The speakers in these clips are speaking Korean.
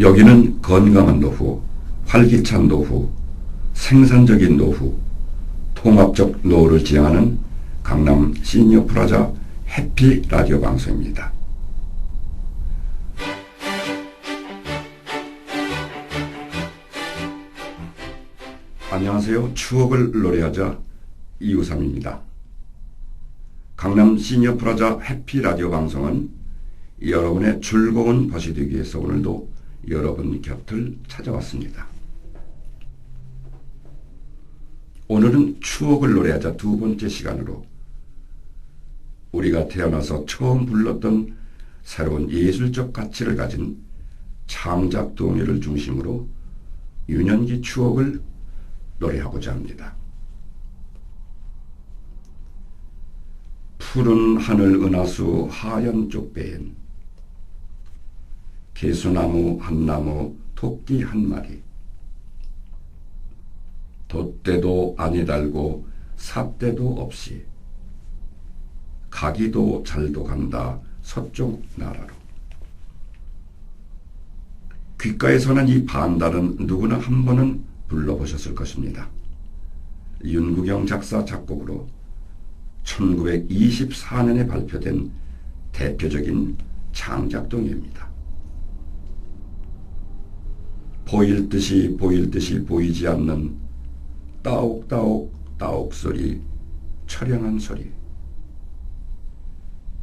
여기는 건강한 노후, 활기찬 노후, 생산적인 노후, 통합적 노후를 지향하는 강남 시니어 프라자 해피 라디오 방송입니다. 안녕하세요. 추억을 노래하자 이우삼입니다. 강남 시니어 프라자 해피 라디오 방송은 여러분의 즐거운 것이 되기 위해서 오늘도 여러분 곁을 찾아왔습니다. 오늘은 추억을 노래하자 두 번째 시간으로 우리가 태어나서 처음 불렀던 새로운 예술적 가치를 가진 창작 동요를 중심으로 유년기 추억을 노래하고자 합니다. 푸른 하늘 은하수 하얀 쪽배엔 개수나무 한 나무 토끼 한 마리 돛대도 아니 달고 삿대도 없이 가기도 잘도 간다 서쪽 나라로. 귓가에서는 이 반달은 누구나 한 번은 불러보셨을 것입니다. 윤구경 작사 작곡으로 1924년에 발표된 대표적인 창작동요입니다. 보일 듯이 보이지 않는 따옥따옥 따옥 소리, 처량한 소리.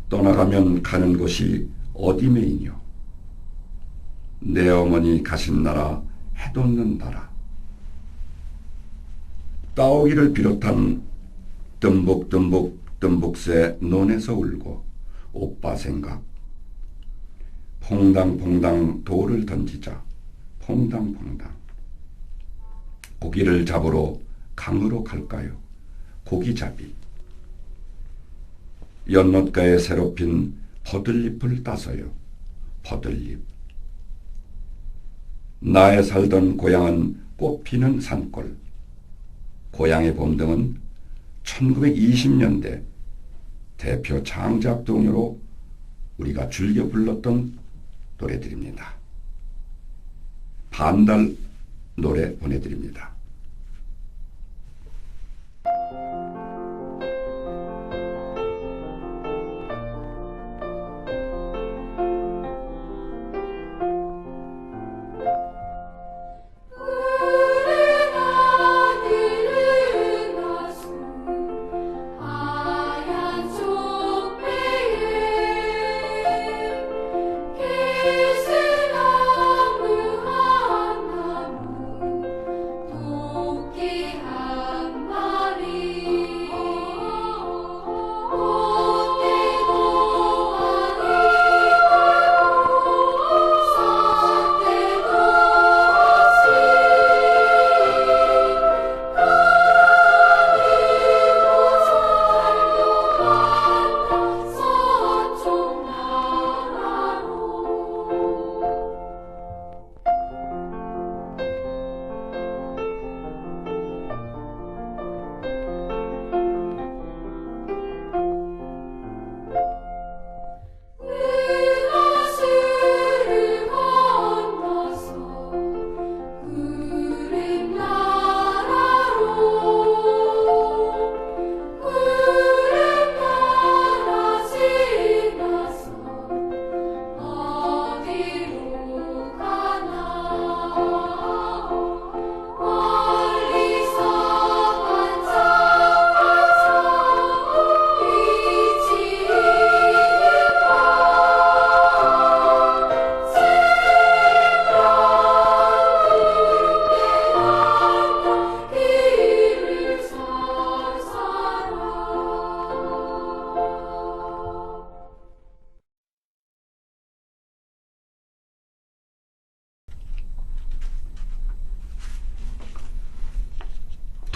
떠나가면 가는 곳이 어디매이뇨. 내 어머니 가신 나라 해돋는 나라. 따오기를 비롯한 뜸북새 논에서 울고 오빠 생각. 퐁당퐁당 돌을 던지자 퐁당퐁당. 고기를 잡으러 강으로 갈까요? 고기잡이. 연못가에 새로 핀 버들잎을 따서요. 버들잎. 나의 살던 고향은 꽃피는 산골. 고향의 봄 등은 1920년대 대표 창작 동요로 우리가 즐겨 불렀던 노래들입니다. 반달 노래 보내드립니다.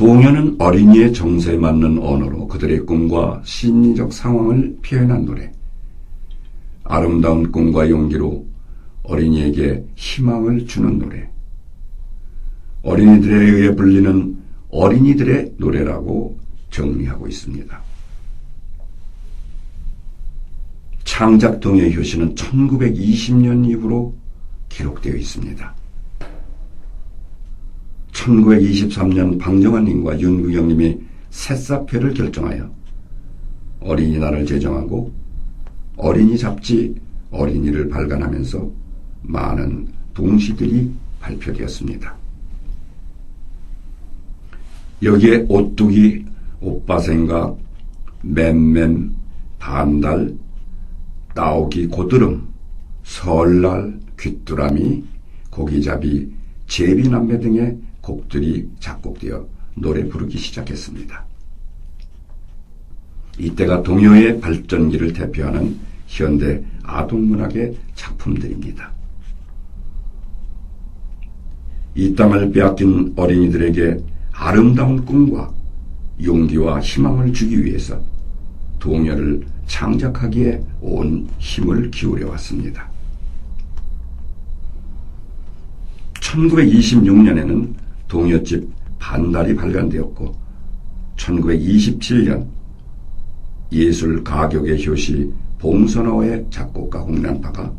동요는 어린이의 정서에 맞는 언어로 그들의 꿈과 심리적 상황을 표현한 노래. 아름다운 꿈과 용기로 어린이에게 희망을 주는 노래. 어린이들에 의해 불리는 어린이들의 노래라고 정리하고 있습니다. 창작동요의 효시는 1920년 이후로 기록되어 있습니다. 1923년 방정환님과 윤구경님이 새싹회를 결정하여 어린이날을 제정하고 어린이 잡지 어린이를 발간하면서 많은 동시들이 발표되었습니다. 여기에 오뚜기, 오빠생각, 맴맴, 반달, 따오기 고드름, 설날, 귀뚜라미, 고기잡이, 제비남매 등의 곡들이 작곡되어 노래 부르기 시작했습니다. 이때가 동요의 발전기를 대표하는 현대 아동문학의 작품들입니다. 이 땅을 빼앗긴 어린이들에게 아름다운 꿈과 용기와 희망을 주기 위해서 동요를 창작하기에 온 힘을 기울여 왔습니다. 1926년에는 동요집 반달이 발간되었고 1927년 예술가격의 효시 봉선호의 작곡가 홍란파가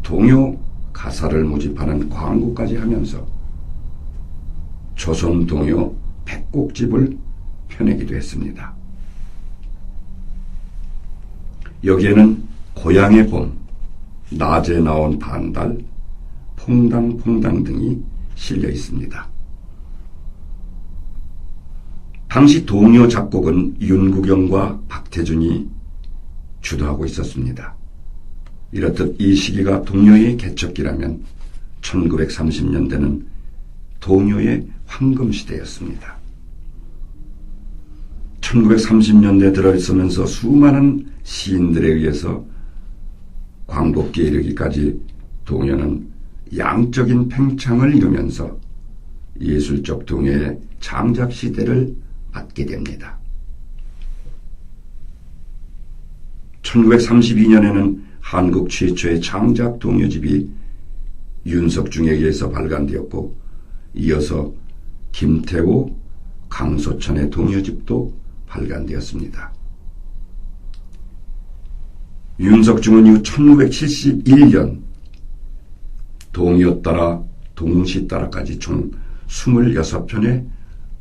동요 가사를 모집하는 광고까지 하면서 조선 동요 100곡집을 펴내기도 했습니다. 여기에는 고향의 봄, 낮에 나온 반달, 퐁당퐁당 등이 실려 있습니다. 당시 동요 작곡은 윤구경과 박태준이 주도하고 있었습니다. 이렇듯 이 시기가 동요의 개척기라면 1930년대는 동요의 황금시대였습니다. 1930년대에 들어있으면서 수많은 시인들에 의해서 광복기에 이르기까지 동요는 양적인 팽창을 이루면서 예술적 동요의 창작시대를 맞게 됩니다. 1932년에는 한국 최초의 창작 동요집이 윤석중에 의해서 발간되었고 이어서 김태호, 강소천의 동요집도 발간되었습니다. 윤석중은 이후 1971년 동요 따라 동시 따라까지 총 26편의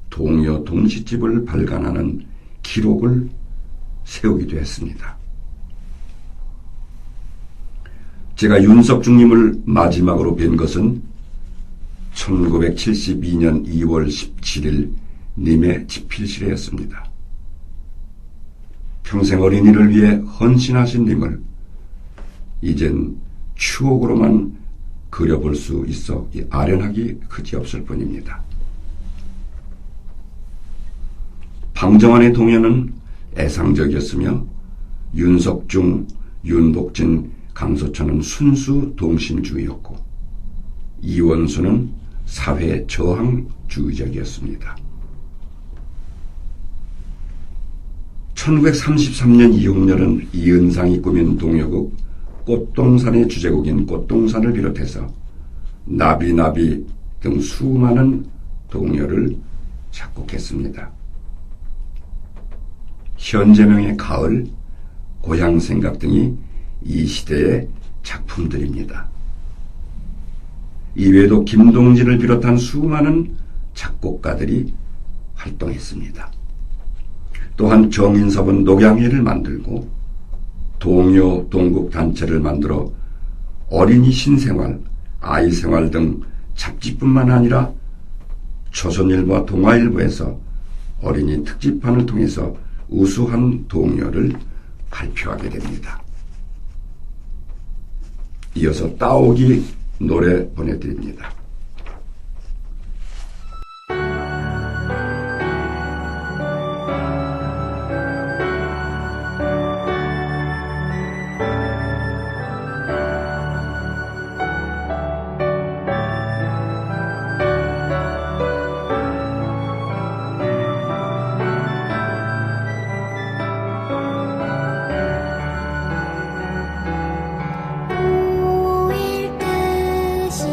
동요 동시집을 발간하는 기록을 세우기도 했습니다. 제가 윤석중님을 마지막으로 뵌 것은 1972년 2월 17일 님의 집필실에였습니다. 평생 어린이를 위해 헌신하신 님을 이젠 추억으로만 그려볼 수 있어 아련하기 그지없을 뿐입니다. 방정환의 동요는 애상적이었으며 윤석중, 윤복진, 강소천은 순수 동심주의였고 이원수는 사회 저항주의적이었습니다. 1933년 이용렬은 이은상이 꾸민 동요곡 꽃동산의 주제곡인 꽃동산을 비롯해서 나비나비 등 수많은 동요를 작곡했습니다. 현재명의 가을, 고향생각 등이 이 시대의 작품들입니다. 이외에도 김동진을 비롯한 수많은 작곡가들이 활동했습니다. 또한 정인섭은 녹양회를 만들고 동요, 동국단체를 만들어 어린이 신생활, 아이생활 등 잡지뿐만 아니라 조선일보와 동아일보에서 어린이 특집판을 통해서 우수한 동요를 발표하게 됩니다. 이어서 따오기 노래 보내드립니다. 오일 듯이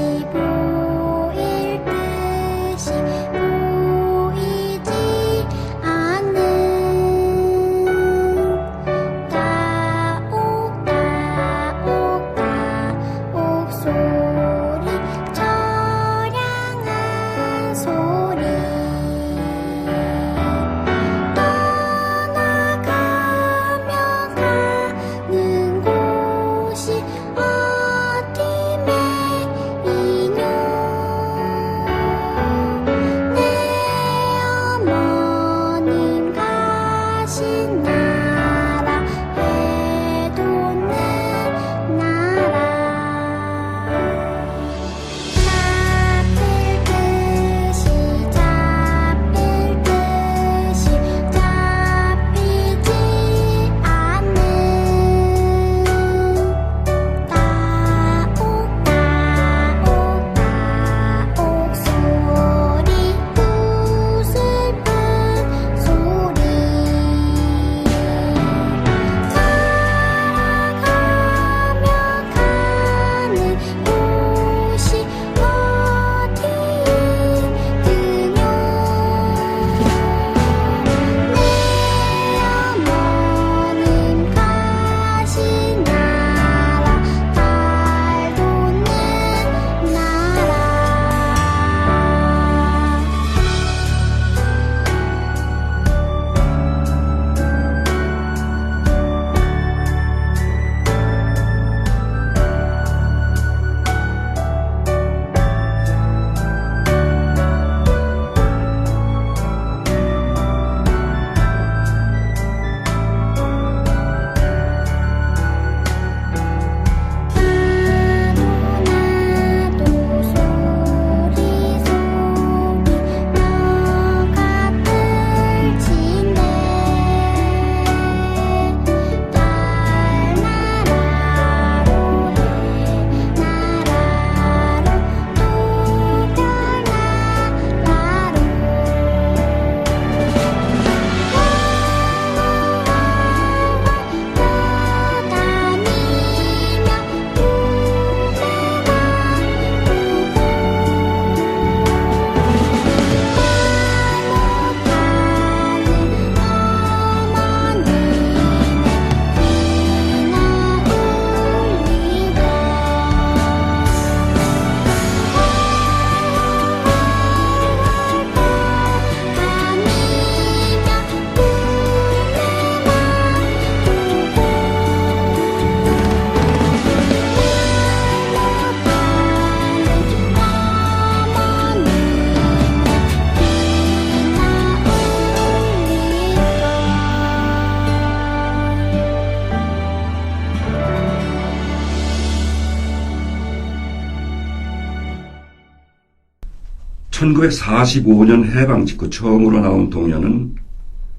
1945년 해방 직후 처음으로 나온 동요는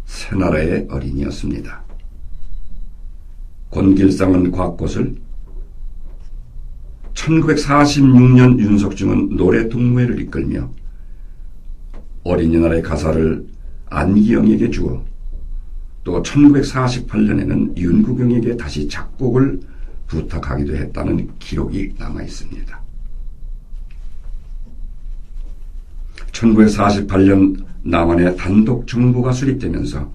새나라의 어린이였습니다. 권길상은 곽꽃을, 1946년 윤석중은 노래 동무회를 이끌며 어린이날의 가사를 안기영에게 주어 또 1948년에는 윤구경에게 다시 작곡을 부탁하기도 했다는 기록이 남아 있습니다. 1948년 남한의 단독 정부가 수립되면서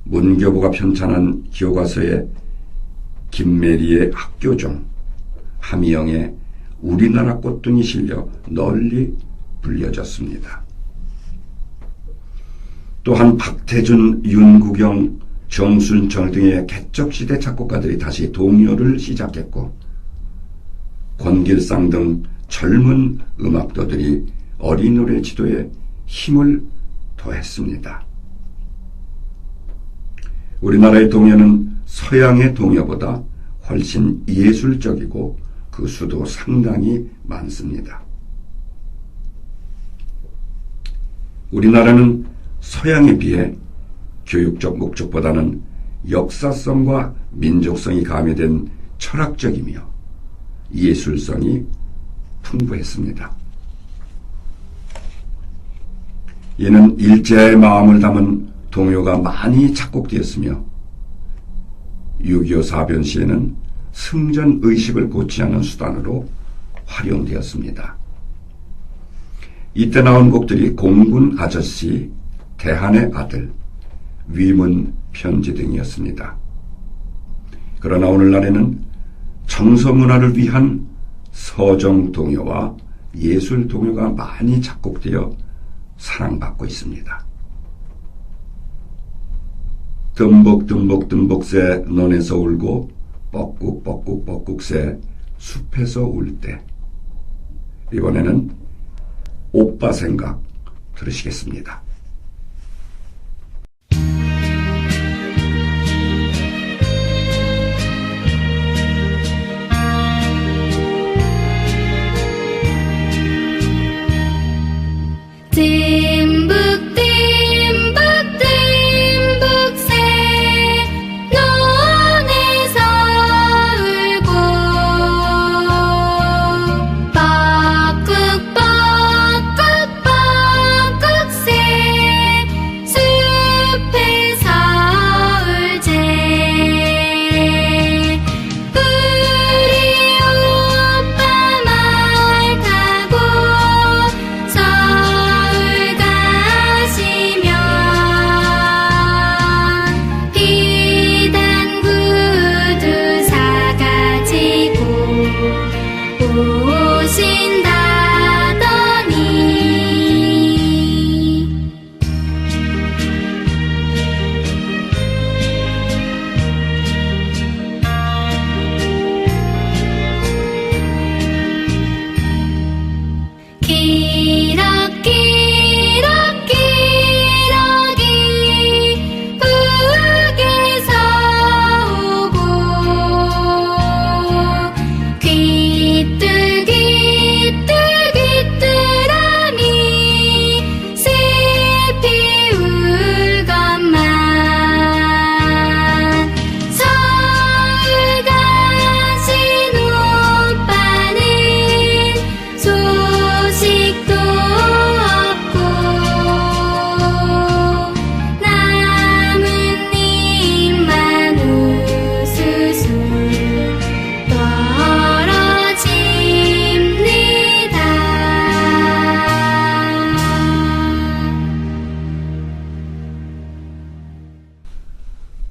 문교부가 편찬한 교과서에 김메리의 학교종, 함희영의 우리나라 꽃 등이 실려 널리 불려졌습니다. 또한 박태준, 윤구경, 정순철 등의 개척시대 작곡가들이 다시 동요를 시작했고 권길상 등 젊은 음악도들이 어린이노래 지도에 힘을 더했습니다. 우리나라의 동요는 서양의 동요보다 훨씬 예술적이고 그 수도 상당히 많습니다. 우리나라는 서양에 비해 교육적 목적보다는 역사성과 민족성이 가미된 철학적이며 예술성이 풍부했습니다. 이는 일제의 마음을 담은 동요가 많이 작곡되었으며 6.25 사변 시에는 승전 의식을 고취하는 수단으로 활용되었습니다. 이때 나온 곡들이 공군 아저씨, 대한의 아들, 위문 편지 등이었습니다. 그러나 오늘날에는 정서문화를 위한 서정 동요와 예술 동요가 많이 작곡되어 사랑받고 있습니다. 듬벅듬벅듬벅새 논에서 울고 뻐꾹뻐꾹뻐꾹새 숲에서 울 때. 이번에는 오빠 생각 들으시겠습니다.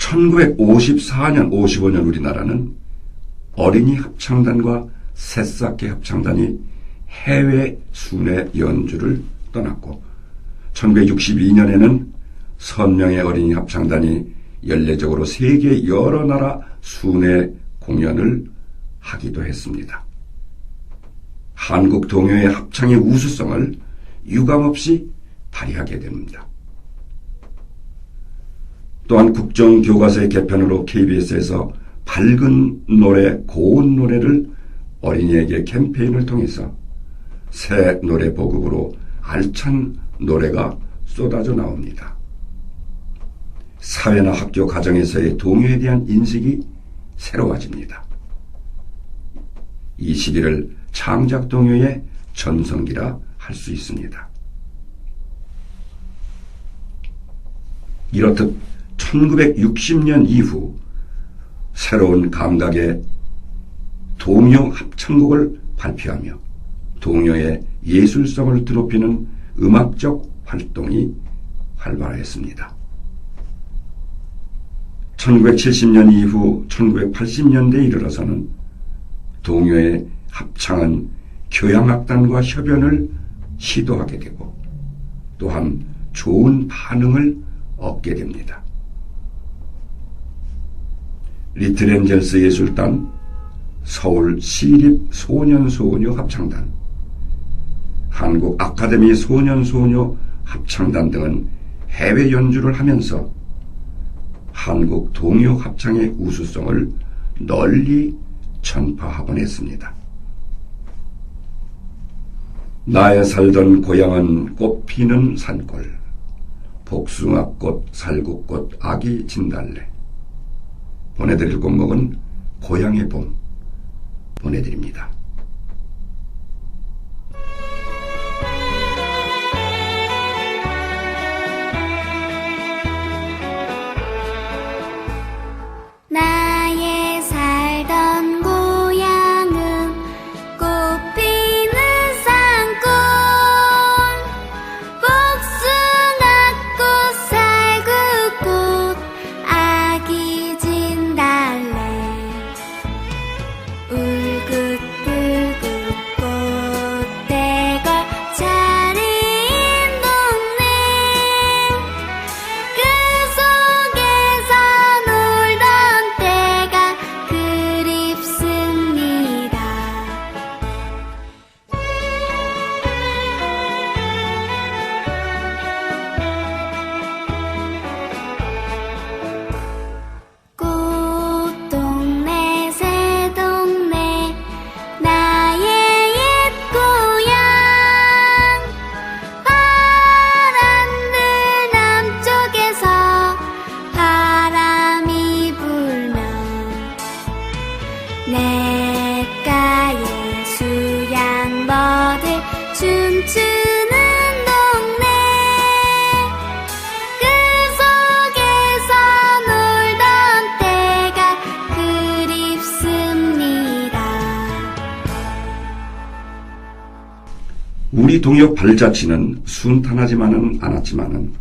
(1954년) 55년 우리나라는 어린이 합창단과 새싹계 합창단이 해외 순회 연주를 떠났고 1962년에는 선명의 어린이 합창단이 연례적으로 세계 여러 나라 순회 공연을 하기도 했습니다. 한국 동요의 합창의 우수성을 유감없이 발휘하게 됩니다. 또한 국정교과서의 개편으로 KBS에서 밝은 노래, 고운 노래를 어린이에게 캠페인을 통해서 새 노래 보급으로 알찬 노래가 쏟아져 나옵니다. 사회나 학교 가정에서의 동요에 대한 인식이 새로워집니다. 이 시기를 창작 동요의 전성기라 할 수 있습니다. 이렇듯 1960년 이후 새로운 감각의 동요 합창곡을 발표하며 동요의 예술성을 드높이는 음악적 활동이 활발했습니다. 1970년 이후 1980년대에 이르러서는 동요의 합창은 교향악단과 협연을 시도하게 되고 또한 좋은 반응을 얻게 됩니다. 리틀 엔젤스 예술단, 서울 시립 소년소녀 합창단, 한국 아카데미 소년소녀 합창단 등은 해외 연주를 하면서 한국 동요 합창의 우수성을 널리 전파하곤 했습니다. 나의 살던 고향은 꽃피는 산골, 복숭아꽃, 살구꽃, 아기 진달래. 보내드릴 곡목은 고향의 봄 보내드립니다. 나의 살던 고향은 꽃피는 산골, 복숭아꽃, 살구꽃, 아기 진달래, 울긋불긋 꽃대가 차린 동네, 그 속에서 놀던 때가 그립습니다. 꽃동네 새동네 나의 옛 고향, 파란들 남쪽에서 바람이 불면 냇가에 수양버들 춤추는 동네, 그 속에서 놀던 때가 그립습니다. 우리 동요 발자취는 순탄하지만은 않았지만은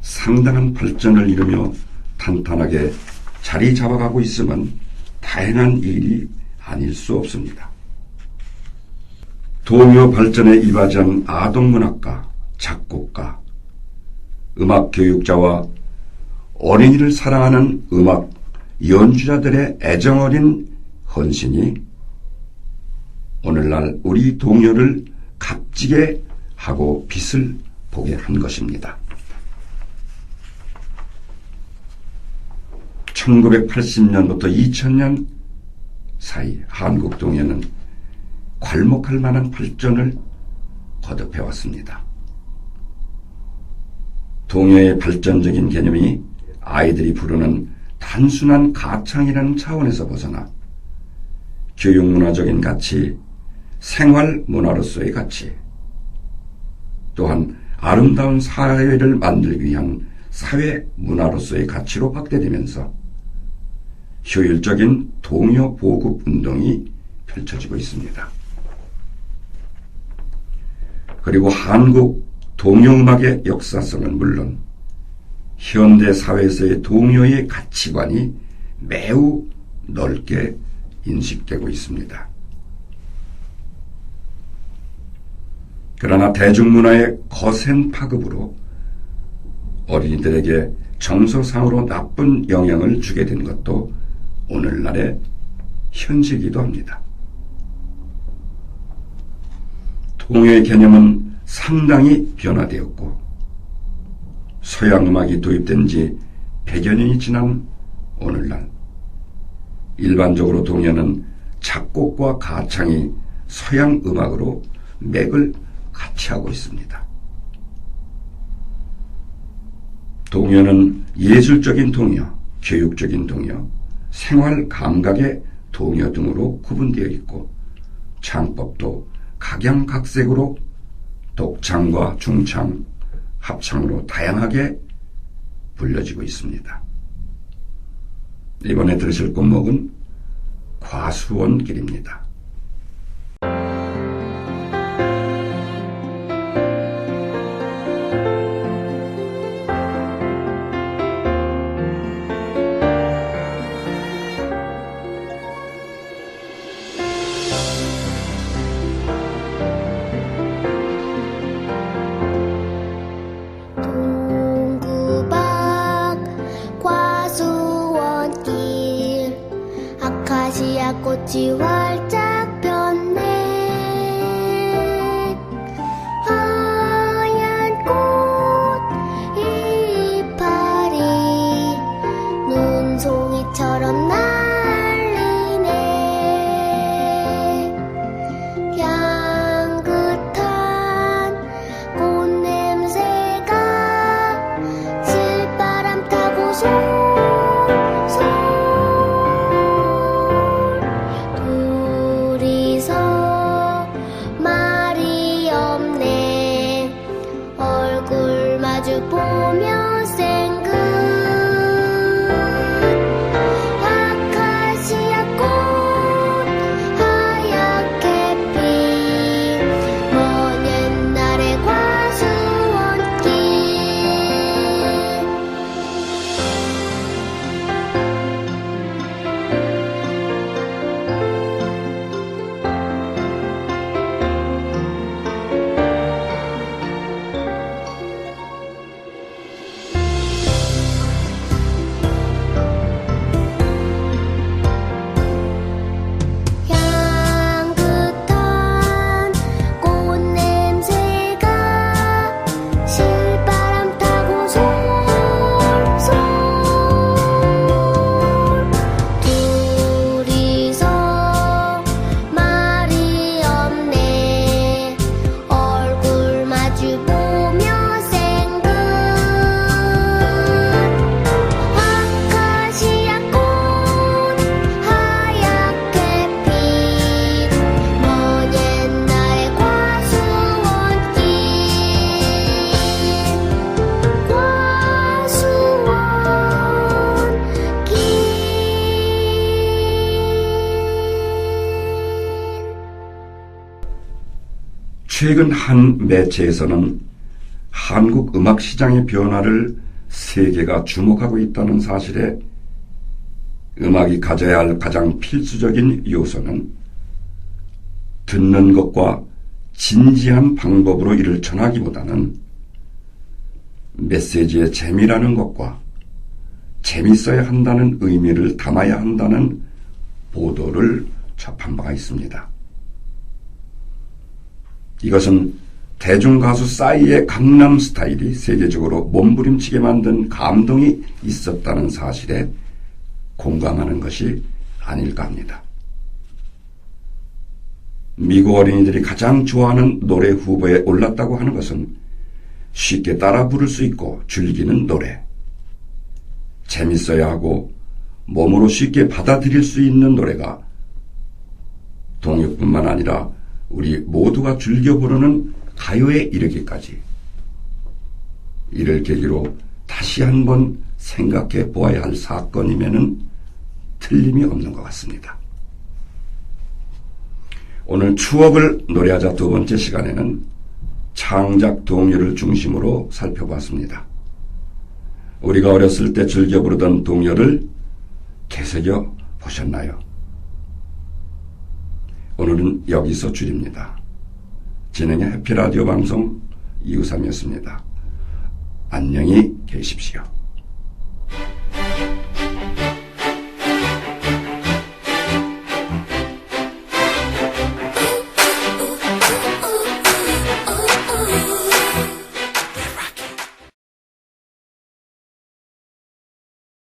상당한 발전을 이루며 탄탄하게 자리 잡아가고 있음은 다행한 일이 아닐 수 없습니다. 동요 발전에 이바지한 아동문학가, 작곡가, 음악교육자와 어린이를 사랑하는 음악 연주자들의 애정어린 헌신이 오늘날 우리 동요를 값지게 하고 빛을 보게 한 것입니다. 1980년부터 2000년 사이 한국 동요는 괄목할 만한 발전을 거듭해왔습니다. 동요의 발전적인 개념이 아이들이 부르는 단순한 가창이라는 차원에서 벗어나 교육문화적인 가치, 생활문화로서의 가치, 또한 아름다운 사회를 만들기 위한 사회문화로서의 가치로 확대되면서 효율적인 동요 보급 운동이 펼쳐지고 있습니다. 그리고 한국 동요음악의 역사성은 물론 현대 사회에서의 동요의 가치관이 매우 넓게 인식되고 있습니다. 그러나 대중문화의 거센 파급으로 어린이들에게 정서상으로 나쁜 영향을 주게 된 것도 오늘날의 현실이기도 합니다. 동요의 개념은 상당히 변화되었고 서양 음악이 도입된 지 100여 년이 지난 오늘날 일반적으로 동요는 작곡과 가창이 서양 음악으로 맥을 같이 하고 있습니다. 동요는 예술적인 동요, 교육적인 동요, 생활 감각의 동요 등으로 구분되어 있고 창법도 각양각색으로 독창과 중창, 합창으로 다양하게 불려지고 있습니다. 이번에 들으실 곡목은 과수원길입니다. 아카시아 꽃이 활짝 폈네. 하얀 꽃 이파리 눈송이처럼 날리네. 향긋한 꽃냄새가 실바람 타고 둘이서 말이 없네. 얼굴 마주 보며 생긋. 아카시아 꽃 하얗게 핀 먼 옛날의 과수원길. 향긋한 꽃냄새가 실바람 타고 솔솔. 둘이서 말이 없네. 얼굴 마주 보며 생긋. 아카시아 꽃 하얗게 핀 먼 옛날의 과수원길. 최근 한 매체에서는 한국 음악 시장의 변화를 세계가 주목하고 있다는 사실에 음악이 가져야 할 가장 필수적인 요소는 듣는 것과 진지한 방법으로 이를 전하기보다는 메시지의 재미라는 것과 재밌어야 한다는 의미를 담아야 한다는 보도를 접한 바가 있습니다. 이것은 대중가수 싸이의 강남 스타일이 세계적으로 몸부림치게 만든 감동이 있었다는 사실에 공감하는 것이 아닐까 합니다. 미국 어린이들이 가장 좋아하는 노래 후보에 올랐다고 하는 것은 쉽게 따라 부를 수 있고 즐기는 노래, 재밌어야 하고 몸으로 쉽게 받아들일 수 있는 노래가 동요뿐만 아니라 우리 모두가 즐겨 부르는 가요에 이르기까지, 이를 계기로 다시 한번 생각해 보아야 할 사건이면은 틀림이 없는 것 같습니다. 오늘 추억을 노래하자 두 번째 시간에는 창작 동요를 중심으로 살펴봤습니다. 우리가 어렸을 때 즐겨 부르던 동요를 되새겨 보셨나요? 오늘은 여기서 줄입니다. 진행의 해피라디오 방송 이우삼이었습니다. 안녕히 계십시오.